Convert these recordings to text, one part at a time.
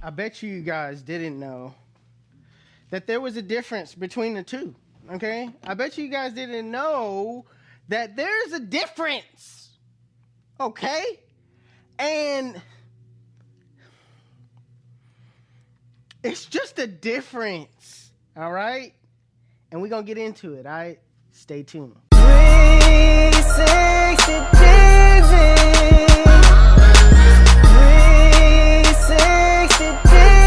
I bet you guys didn't know that there was a difference between the two, okay? I bet you guys didn't know that there's a difference, okay? And it's just a difference, all right? And we're going to get into it, all right? Stay tuned. 360 TV. 360 TV. 360.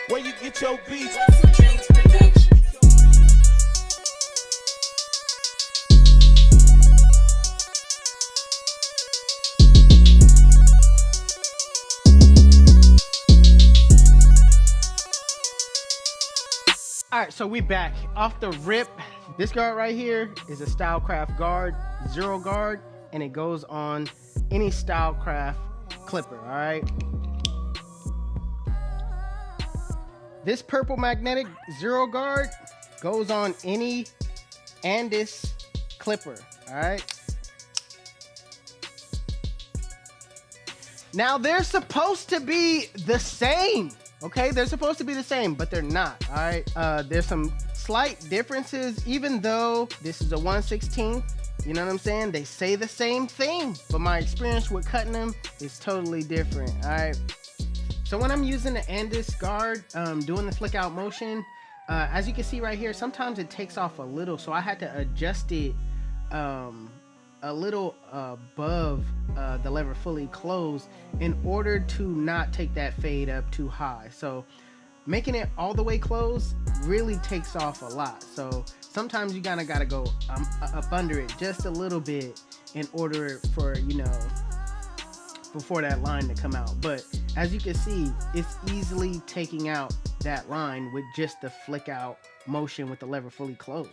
Where you get your beats? HustleDreamProduction. All right, so we back off the rip. This guard right here is a Stylecraft guard, zero guard, and it goes on any Stylecraft clipper, all right? This purple magnetic zero guard goes on any Andis clipper, all right? Now they're supposed to be the same, okay? They're supposed to be the same, but they're not, all right? There's some slight differences, even though this is a 1/16, you know what I'm saying? They say the same thing, but my experience with cutting them is totally different, all right? So when I'm using the Andis guard, doing the flick out motion, as you can see right here, sometimes it takes off a little, so I had to adjust it a little above the lever fully closed in order to not take that fade up too high. So making it all the way closed really takes off a lot. So sometimes you kind of gotta go up under it just a little bit in order for, you know, before that line to come out. But as you can see, it's easily taking out that line with just the flick out motion with the lever fully closed.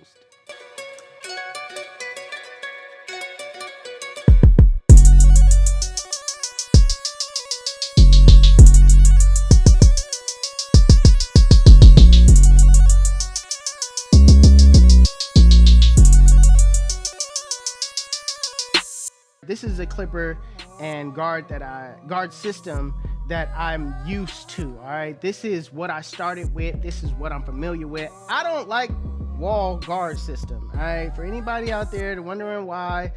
This is a clipper and guard system that I'm used to, all right? This is what I started with. This is what I'm familiar with. I don't like wall guard system, all right? For anybody out there wondering why,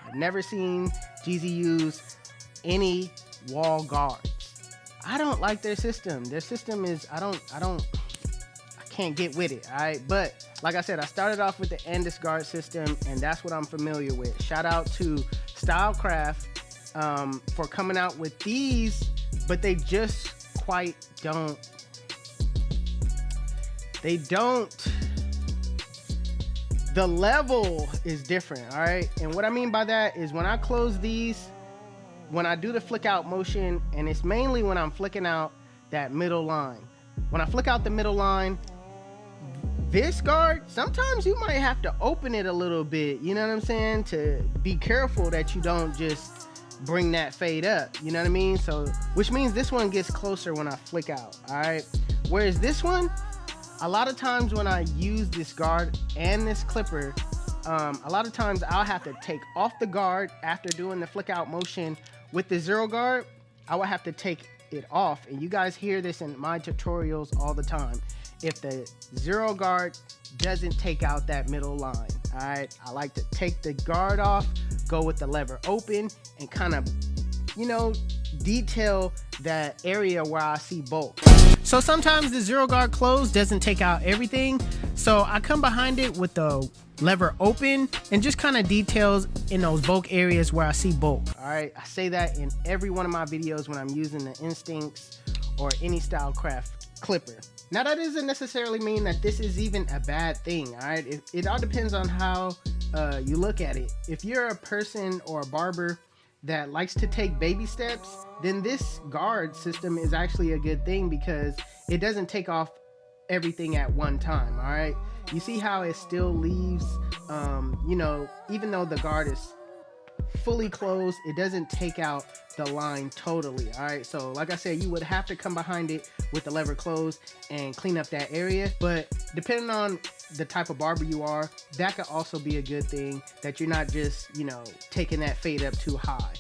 I've never seen Jeezy use any wall guards. I don't like their system. Their system is, I can't get with it, all right? But like I said, I started off with the Andis guard system, and that's what I'm familiar with. Shout out to Stylecraft for coming out with these, but they just quite don't. The level is different, all right? And what I mean by that is when I close these, when I do the flick out motion, and it's mainly when I'm flicking out that middle line. When I flick out the middle line, this guard, sometimes you might have to open it a little bit, you know what I'm saying? To be careful that you don't just bring that fade up, you know what I mean? So, which means this one gets closer when I flick out, all right? Whereas this one, a lot of times when I use this guard and this clipper, a lot of times I'll have to take off the guard after doing the flick out motion. With the zero guard, I would have to take it off, and you guys hear this in my tutorials all the time. If the zero guard doesn't take out that middle line, all right, I like to take the guard off, go with the lever open, and kind of, you know, detail that area where I see bulk. So sometimes the zero guard closed doesn't take out everything, so I come behind it with the lever open and just kind of details in those bulk areas where I see bulk. All right, I say that in every one of my videos when I'm using the Instincts or any Stylecraft clipper. Now that doesn't necessarily mean that this is even a bad thing, all right? It all depends on how you look at it. If you're a person or a barber that likes to take baby steps, then this guard system is actually a good thing because it doesn't take off everything at one time, all right? You see how it still leaves, you know, even though the guard is fully closed, it doesn't take out the line totally. All right, so like I said, you would have to come behind it with the lever closed and clean up that area. But depending on the type of barber you are, that could also be a good thing, that you're not just, you know, taking that fade up too high.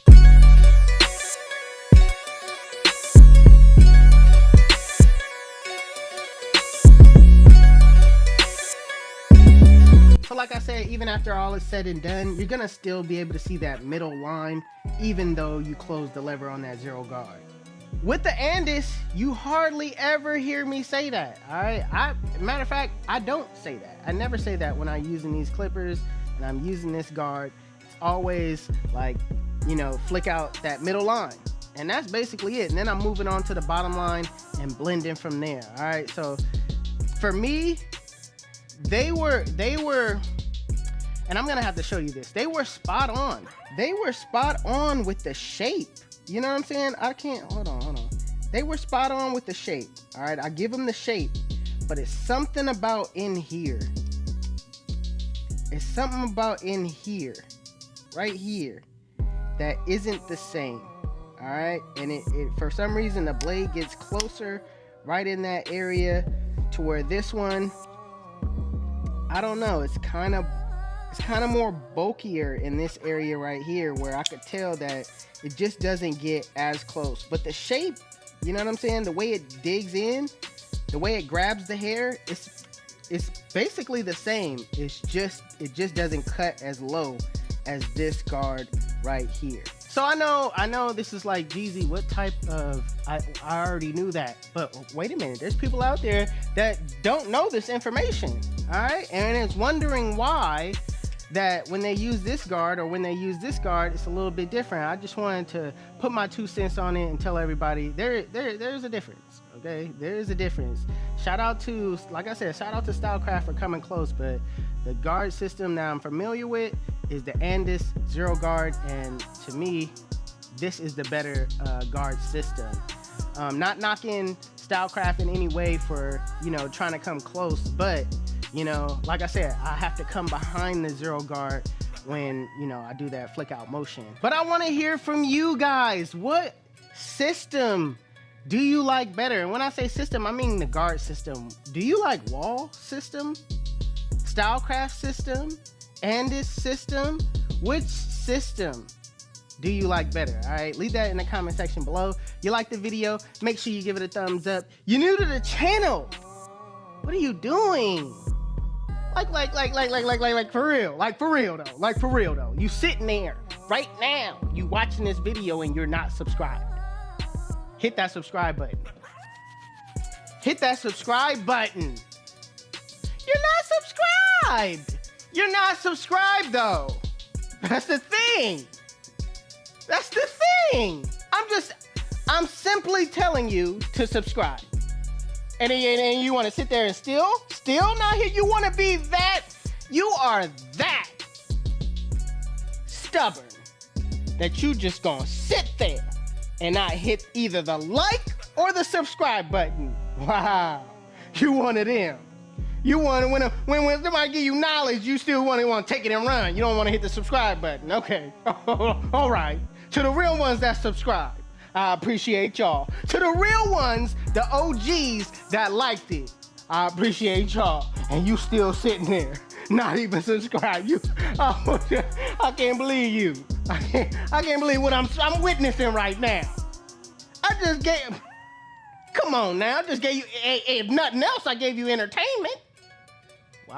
So like I said, even after all is said and done, you're gonna still be able to see that middle line, even though you close the lever on that zero guard. With the Andis, you hardly ever hear me say that. All right, matter of fact, I don't say that. I never say that when I'm using these clippers and I'm using this guard. It's always like, you know, flick out that middle line, and that's basically it. And then I'm moving on to the bottom line and blending from there. All right, so for me, they were, and I'm gonna have to show you this. They were spot on. They were spot on with the shape. You know what I'm saying? I can't, hold on. They were spot on with the shape. All right, I give them the shape, but it's something about in here. It's something about in here, right here, that isn't the same. All right, and it for some reason the blade gets closer right in that area to where this one, I don't know, it's kind of more bulkier in this area right here, where I could tell that it just doesn't get as close. But the shape, you know what I'm saying, the way it digs in, the way it grabs the hair, it's basically the same. It just doesn't cut as low as this guard right here. So I know this is like, Jeezy, what type of, I already knew that, but wait a minute, there's people out there that don't know this information, all right? And it's wondering why that when they use this guard or when they use this guard, it's a little bit different. I just wanted to put my 2 cents on it and tell everybody there's a difference, okay? There is a difference. Shout out to, like I said, shout out to Stylecraft for coming close, but the guard system that I'm familiar with is the Andis zero guard, and to me, this is the better guard system. Not knocking Stylecraft in any way for, you know, trying to come close, but, you know, like I said, I have to come behind the zero guard when, you know, I do that flick out motion. But I want to hear from you guys. What system do you like better? And when I say system, I mean the guard system. Do you like wall system, Stylecraft system, Andis system? Which system do you like better? All right, leave that in the comment section below. You like the video, make sure you give it a thumbs up. You're new to the channel, what are you doing? Like for real though. You sitting there right now, you watching this video and you're not subscribed. Hit that subscribe button. Hit that subscribe button. You're not subscribed. You're not subscribed though. That's the thing. That's the thing. I'm simply telling you to subscribe. And you want to sit there and still not here? You want to be that? You are that stubborn that you just gonna sit there and not hit either the like or the subscribe button. Wow, you one of them. You want to, when somebody give you knowledge, you still want to take it and run. You don't want to hit the subscribe button. Okay, all right. To the real ones that subscribe, I appreciate y'all. To the real ones, the OGs that liked it, I appreciate y'all. And you still sitting there, not even subscribed. I can't believe you. I can't believe what I'm witnessing right now. Come on now, I just gave you, if nothing else, I gave you entertainment. Wow.